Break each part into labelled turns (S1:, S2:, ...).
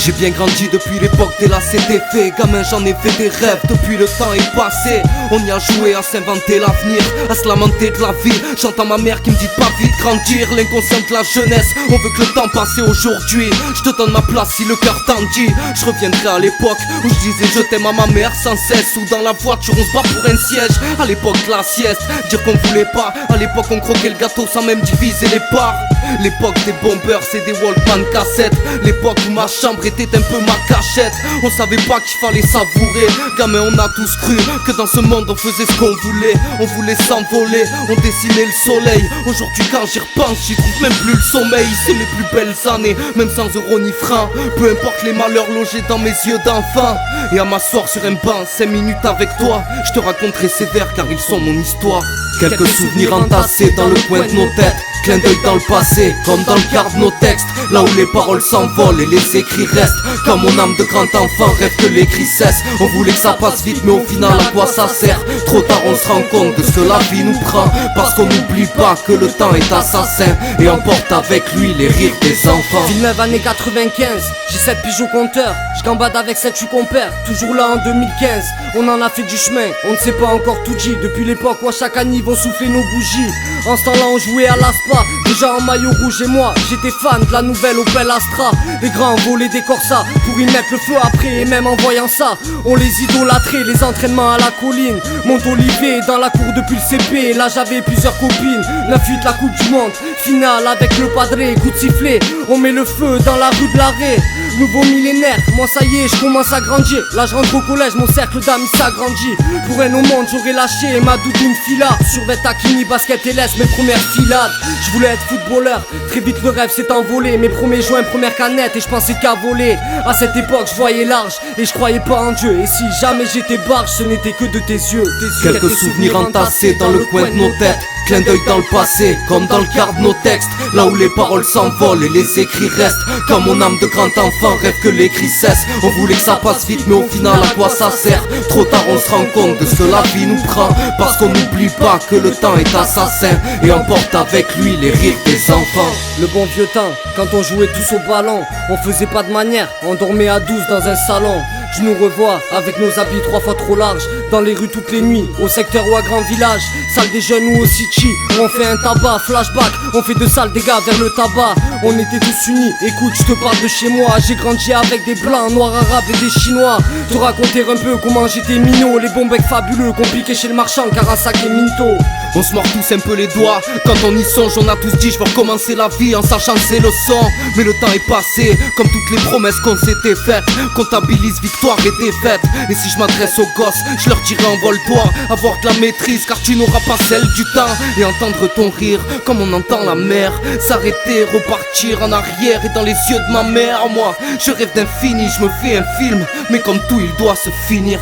S1: J'ai bien grandi depuis l'époque des lacets fait. Gamin j'en ai fait des rêves, depuis le temps est passé. On y a joué à s'inventer l'avenir, à se lamenter de la vie. J'entends ma mère qui me dit de pas vite grandir. L'inconscient de la jeunesse, on veut que le temps passe aujourd'hui. Je te donne ma place si le cœur t'en dit. Je reviendrai à l'époque où je disais je t'aime à ma mère sans cesse. Ou dans la voiture on se bat pour un siège. À l'époque de la sieste, dire qu'on voulait pas. À l'époque on croquait le gâteau sans même diviser les parts. L'époque des bombers c'est des Walkman cassettes. L'époque où ma chambre était un peu ma cachette. On savait pas qu'il fallait savourer. Gamin on a tous cru que dans ce monde on faisait ce qu'on voulait. On voulait s'envoler, on dessinait le soleil. Aujourd'hui quand j'y repense j'y trouve même plus le sommeil. C'est mes plus belles années, même sans euro ni franc. Peu importe les malheurs logés dans mes yeux d'enfant. Et à m'asseoir sur un banc 5 minutes avec toi, je te raconterai ces vers car ils sont mon histoire. Quelques souvenirs entassés dans le coin de nos têtes. Clin d'œil dans le passé, comme dans le quart de nos textes. Là où les paroles s'envolent et les écrits restent. Comme mon âme de grand enfant rêve que l'écrit cesse. On voulait que ça passe vite mais au final à quoi ça sert? Trop tard on se rend compte de ce que la vie nous prend. Parce qu'on n'oublie pas que le temps est assassin et emporte avec lui les rires des enfants.
S2: Villeneuve années 95, j'ai 7 piges au compteur. Je gambade avec 7 compères, toujours là en 2015. On en a fait du chemin, on ne sait pas encore tout dit. Depuis l'époque où à chaque année vont souffler nos bougies. En ce temps-là on jouait à l'Aspa, déjà en maillot rouge et moi j'étais fan de la nouvelle Opel Astra. Les grands volaient des Corsa pour y mettre le feu après. Et même en voyant ça, on les idolâtrait. Les entraînements à la colline, Mont-Olivier dans la cour depuis le CP. Et là j'avais plusieurs copines, 9-8 la coupe du monde. Finale avec le padré, coup de sifflet. On met le feu dans la rue de l'Arrêt. Nouveau millénaire, moi ça y est, je commence à grandir. Là je rentre au collège, mon cercle d'amis s'agrandit. Pour un au monde, j'aurais lâché ma doudoune fila. Survêt taquini, basket et laisse mes premières filades. Je voulais être footballeur, très vite le rêve s'est envolé. Mes premiers joints, première canette et je pensais qu'à voler. À cette époque je voyais large et je croyais pas en Dieu. Et si jamais j'étais barge, ce n'était que de tes yeux.
S1: Quelques souvenirs entassés dans le coin de nos têtes. Clin d'œil dans le passé, comme dans le quart de nos textes. Là où les paroles s'envolent et les écrits restent. Comme mon âme de grand enfant rêve que l'écrit cesse. On voulait que ça passe vite mais au final à quoi ça sert? Trop tard on se rend compte de ce que la vie nous prend. Parce qu'on n'oublie pas que le temps est assassin et emporte avec lui les rires des enfants.
S2: Le bon vieux temps, quand on jouait tous au ballon, on faisait pas de manière, on dormait à 12 dans un salon. Je nous revois avec nos habits 3 fois trop larges, dans les rues toutes les nuits, au secteur ou à grand village, salle des jeunes ou au city, où on fait un tabac, flashback, on fait de sales dégâts vers le tabac. On était tous unis, écoute je te parle de chez moi. J'ai grandi avec des blancs, noirs, arabes et des chinois. Te raconter un peu comment j'étais minot, les bons becs fabuleux qu'on piquait chez le marchand car un sac et minto.
S1: On se mord tous un peu les doigts, quand on y songe on a tous dit je veux recommencer la vie en sachant que c'est le sang. Mais le temps est passé, comme toutes les promesses qu'on s'était faites. Comptabilise victoire et défaite. Et si je m'adresse aux gosses, je leur dirai envole-toi, avoir de la maîtrise car tu n'auras pas celle du temps. Et entendre ton rire comme on entend la mer, s'arrêter, repartir en arrière et dans les yeux de ma mère. Moi, je rêve d'infini, je me fais un film, mais comme tout il doit se finir.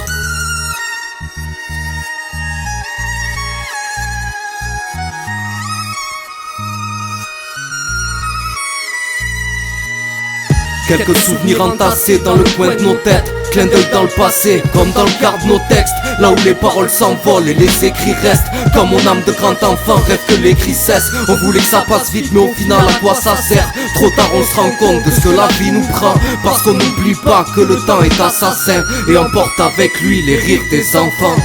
S1: Quelques souvenirs entassés dans le coin de nos têtes. Clin d'œil dans le passé, comme dans le quart de nos textes. Là où les paroles s'envolent et les écrits restent. Comme mon âme de grand enfant rêve que l'écrit cesse. On voulait que ça passe vite mais au final à quoi ça sert? Trop tard on se rend compte de ce que la vie nous prend. Parce qu'on n'oublie pas que le temps est assassin et emporte avec lui les rires des enfants.